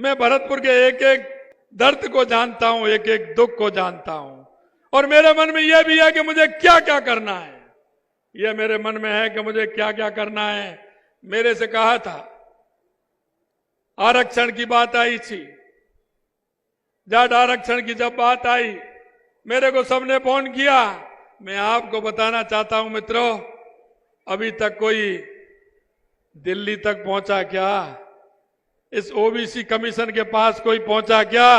मैं भरतपुर के एक एक दर्द को जानता हूं, एक एक दुख को जानता हूं, और मेरे मन में यह भी है कि मुझे क्या क्या करना है। यह मेरे मन में है कि मुझे क्या क्या करना है। मेरे से कहा था, आरक्षण की बात आई थी, जाट आरक्षण की जब बात आई, मेरे को सबने फोन किया। मैं आपको बताना चाहता हूं मित्रों, अभी तक कोई दिल्ली तक पहुंचा क्या? इस ओबीसी कमीशन के पास कोई पहुंचा क्या?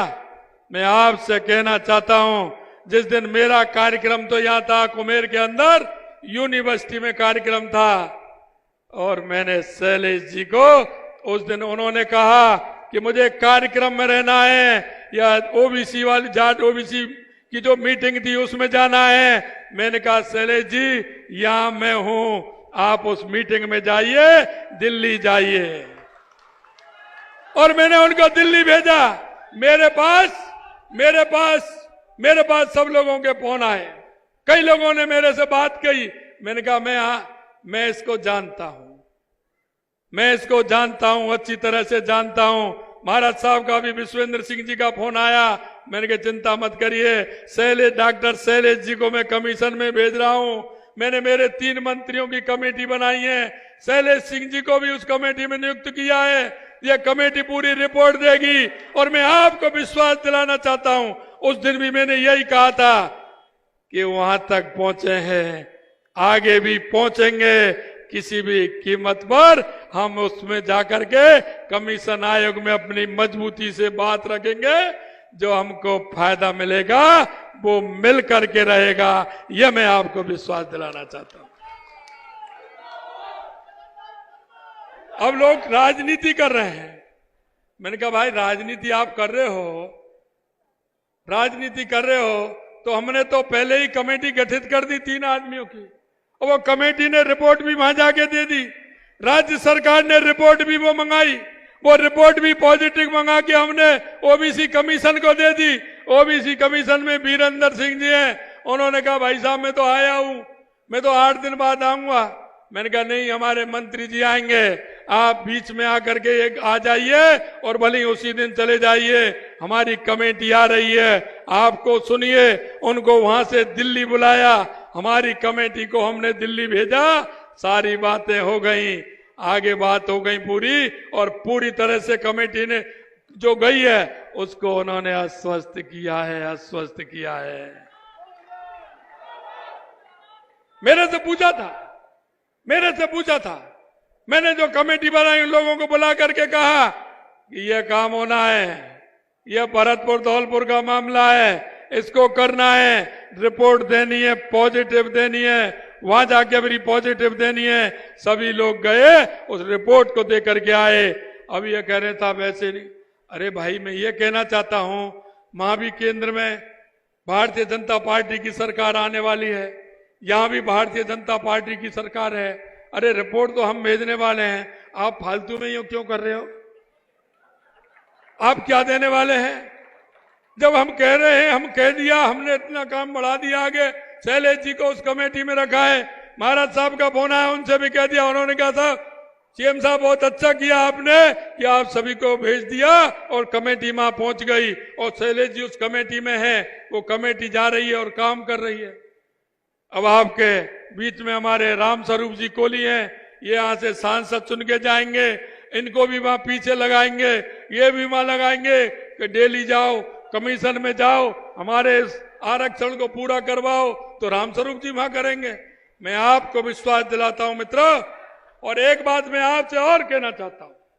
मैं आपसे कहना चाहता हूं, जिस दिन मेरा कार्यक्रम तो यहां था कुमेर के अंदर यूनिवर्सिटी में कार्यक्रम था, और मैंने शैलेश जी को उस दिन उन्होंने कहा कि मुझे कार्यक्रम में रहना है, या ओबीसी वाली जाट ओबीसी की जो मीटिंग थी उसमें जाना है। मैंने कहा शैलेश जी यहां मैं हूं, आप उस मीटिंग में जाइए, दिल्ली जाइए। और मैंने उनको दिल्ली भेजा। मेरे पास सब लोगों के फोन आए, कई लोगों ने मेरे से बात कही। मैंने कहा मैं इसको जानता हूं, मैं इसको जानता हूं, अच्छी तरह से जानता हूं। महाराज साहब का भी विश्वेंद्र सिंह जी का फोन आया। मैंने कहा चिंता मत करिए, डॉक्टर शैलेश जी को मैं कमीशन में भेज रहा हूं। मैंने मेरे 3 मंत्रियों की कमेटी बनाई है, शैलेश सिंह जी को भी उस कमेटी में नियुक्त किया है। यह कमेटी पूरी रिपोर्ट देगी, और मैं आपको विश्वास दिलाना चाहता हूं, उस दिन भी मैंने यही कहा था कि वहां तक पहुंचे हैं, आगे भी पहुंचेंगे, किसी भी कीमत पर हम उसमें जाकर के कमीशन आयोग में अपनी मजबूती से बात रखेंगे। जो हमको फायदा मिलेगा वो मिल करके रहेगा, यह मैं आपको विश्वास दिलाना चाहता हूं। अब लोग राजनीति कर रहे हैं। मैंने कहा भाई राजनीति आप कर रहे हो, तो हमने तो पहले ही कमेटी गठित कर दी 3 आदमियों की, और वो कमेटी ने रिपोर्ट भी वहां जाके दे दी। राज्य सरकार ने रिपोर्ट भी वो मंगाई, वो रिपोर्ट भी पॉजिटिव मंगा के हमने ओबीसी कमीशन को दे दी। ओबीसी कमीशन में वीरेंद्र सिंह जी हैं, उन्होंने कहा भाई साहब मैं तो आया हूं, मैं तो 8 दिन बाद आऊंगा। मैंने कहा नहीं, हमारे मंत्री जी आएंगे, आप बीच में आकर के एक आ जाइए और भले ही उसी दिन चले जाइए। हमारी कमेटी आ रही है, आपको सुनिए। उनको वहां से दिल्ली बुलाया, हमारी कमेटी को हमने दिल्ली भेजा, सारी बातें हो गई, आगे बात हो गई पूरी, और पूरी तरह से कमेटी ने जो गई है उसको उन्होंने आश्वस्त किया है। मेरे से पूछा था, मैंने जो कमेटी बनाई उन लोगों को बुला करके कहा कि यह काम होना है, यह भरतपुर धौलपुर का मामला है, इसको करना है, रिपोर्ट देनी है, पॉजिटिव देनी है, वहां जाके भी पॉजिटिव देनी है। सभी लोग गए, उस रिपोर्ट को देकर के आए। अब ये कह रहे था वैसे नहीं। अरे भाई मैं ये कहना चाहता हूं, वहां भी केंद्र में भारतीय जनता पार्टी की सरकार आने वाली है, यहां भी भारतीय जनता पार्टी की सरकार है। अरे रिपोर्ट तो हम भेजने वाले हैं, आप फालतू में यूं क्यों कर रहे हो? आप क्या देने वाले हैं? जब हम कह रहे हैं, हम कह दिया, हमने इतना काम बढ़ा दिया आगे। शैलेश जी को उस कमेटी में रखा है। महाराज साहब का फोन आया, उनसे भी कह दिया। उन्होंने कहा था सीएम साहब बहुत अच्छा किया आपने कि आप सभी को भेज दिया, और कमेटी वहां पहुंच गई, और शैलेश जी उस कमेटी में है, वो कमेटी जा रही है और काम कर रही है। अब आपके बीच में हमारे राम स्वरूप जी कोहली हैं, ये यहां से सांसद चुन के जाएंगे, इनको भी वहां पीछे लगाएंगे, ये भी वहां लगाएंगे कि डेली जाओ, कमीशन में जाओ, हमारे आरक्षण को पूरा करवाओ, तो रामस्वरूप जी वहां करेंगे। मैं आपको विश्वास दिलाता हूं मित्रों, और एक बात मैं आपसे और कहना चाहता हूं,